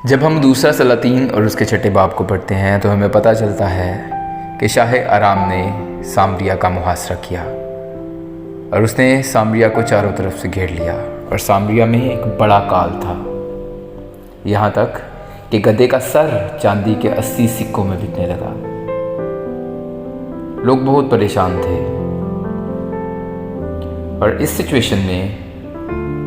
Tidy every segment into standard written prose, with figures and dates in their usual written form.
जब हम दूसरा सलातीन और उसके छठे बाब को पढ़ते हैं तो हमें पता चलता है कि शाह आराम ने सामरिया का मुहासरा किया और उसने सामरिया को चारों तरफ से घेर लिया और सामरिया में एक बड़ा काल था, यहाँ तक कि गधे का सर चांदी के 80 सिक्कों में बिकने लगा। लोग बहुत परेशान थे और इस सिचुएशन में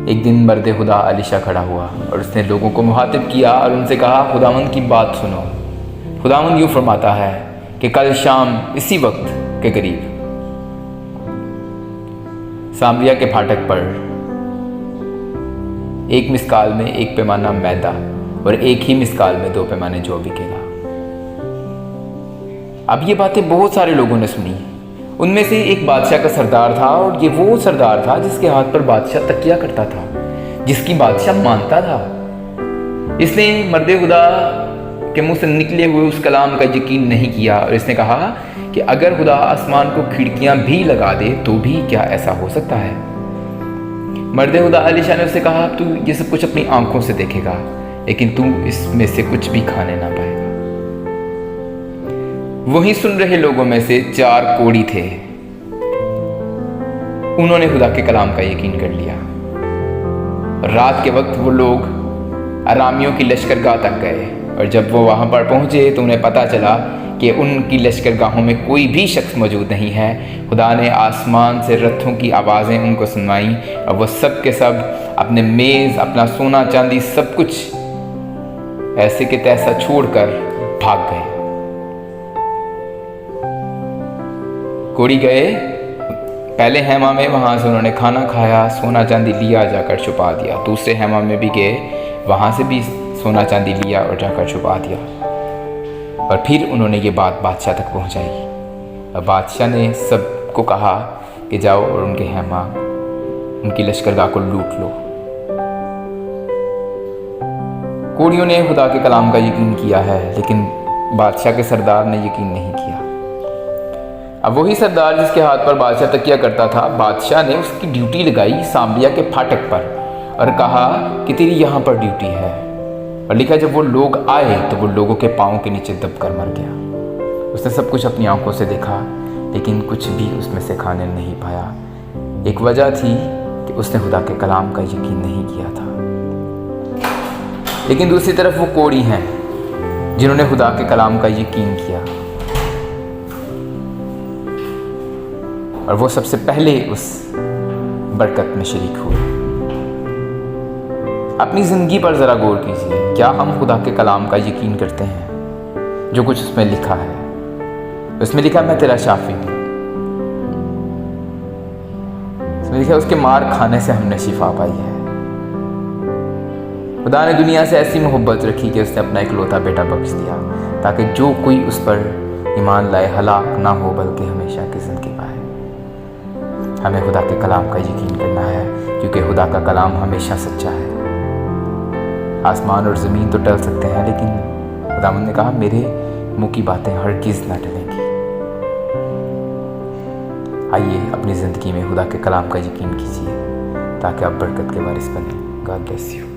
एक दिन मर्द खुदा अलीशा खड़ा हुआ और उसने लोगों को मुखातिब किया और उनसे कहा, खुदावंद की बात सुनो। खुदावंद यूँ फरमाता है कि कल शाम इसी वक्त के करीब सामरिया के फाटक पर एक मिसकाल में एक पैमाना मैदा और एक ही मिसकाल में 2 पैमाने जौ बिकेगा। अब ये बातें बहुत सारे लोगों ने सुनी। उनमें से एक बादशाह का सरदार था और ये वो सरदार था जिसके हाथ पर बादशाह तकिया करता था, जिसकी बादशाह मानता था। इसने मर्द खुदा के मुंह से निकले हुए उस कलाम का यकीन नहीं किया और इसने कहा कि अगर खुदा आसमान को खिड़कियां भी लगा दे तो भी क्या ऐसा हो सकता है। मर्द खुदा अलीशा ने उससे कहा, तू ये सब कुछ अपनी आंखों से देखेगा लेकिन तू इसमें से कुछ भी खाने ना पाएगा। वहीं सुन रहे लोगों में से 4 कोढ़ी थे, उन्होंने खुदा के कलाम का यकीन कर लिया। रात के वक्त वो लोग अरामियों की लश्करगाह तक गए और जब वो वहां पर पहुंचे तो उन्हें पता चला कि उनकी लश्करगाहों में कोई भी शख्स मौजूद नहीं है। खुदा ने आसमान से रथों की आवाज़ें उनको सुनवाई और वो सब के सब अपने मेज़, अपना सोना चांदी, सब कुछ ऐसे के तैसा छोड़कर भाग गए। कोढ़ी गए पहले हैमा में, वहाँ से उन्होंने खाना खाया, सोना चांदी लिया, जाकर छुपा दिया। दूसरे हैमा में भी गए, वहाँ से भी सोना चांदी लिया और जाकर छुपा दिया। और फिर उन्होंने ये बात बादशाह तक पहुँचाई और बादशाह ने सबको कहा कि जाओ और उनके हैमा, उनकी लश्करगाह को लूट लो। कोढ़ियों ने खुदा के कलाम का यकीन किया है लेकिन बादशाह के सरदार ने यकीन नहीं किया। अब वही सरदार जिसके हाथ पर बादशाह तकिया करता था, बादशाह ने उसकी ड्यूटी लगाई सामरिया के फाटक पर और कहा कि तेरी यहाँ पर ड्यूटी है। और लिखा जब वो लोग आए तो वो लोगों के पाँव के नीचे दबकर मर गया। उसने सब कुछ अपनी आंखों से देखा लेकिन कुछ भी उसमें से खाने नहीं पाया। एक वजह थी कि उसने खुदा के कलाम का यकीन नहीं किया था। लेकिन दूसरी तरफ वो कोढ़ी हैं जिन्होंने खुदा के कलाम का यकीन किया और वो सबसे पहले उस बरकत में शरीक हुए। अपनी ज़िंदगी पर ज़रा गौर कीजिए, क्या हम खुदा के कलाम का यकीन करते हैं? जो कुछ उसमें लिखा है, उसमें लिखा मैं तेरा शाफी हूँ, उसमें लिखा उसके मार खाने से हमने शिफा पाई है। खुदा ने दुनिया से ऐसी मोहब्बत रखी कि उसने अपना इकलौता बेटा बख्श दिया ताकि जो कोई उस पर ईमान लाए हलाक ना हो बल्कि हमेशा की ज़िंदगी पाए। हमें खुदा के कलाम का यकीन करना है क्योंकि खुदा का कलाम हमेशा सच्चा है। आसमान और ज़मीन तो टल सकते हैं लेकिन खुदावंद ने कहा मेरे मुँह की बातें हरगिज़ ना टलेंगी। आइए अपनी ज़िंदगी में खुदा के कलाम का यकीन कीजिए ताकि आप बरकत के वारिस बने। God bless you.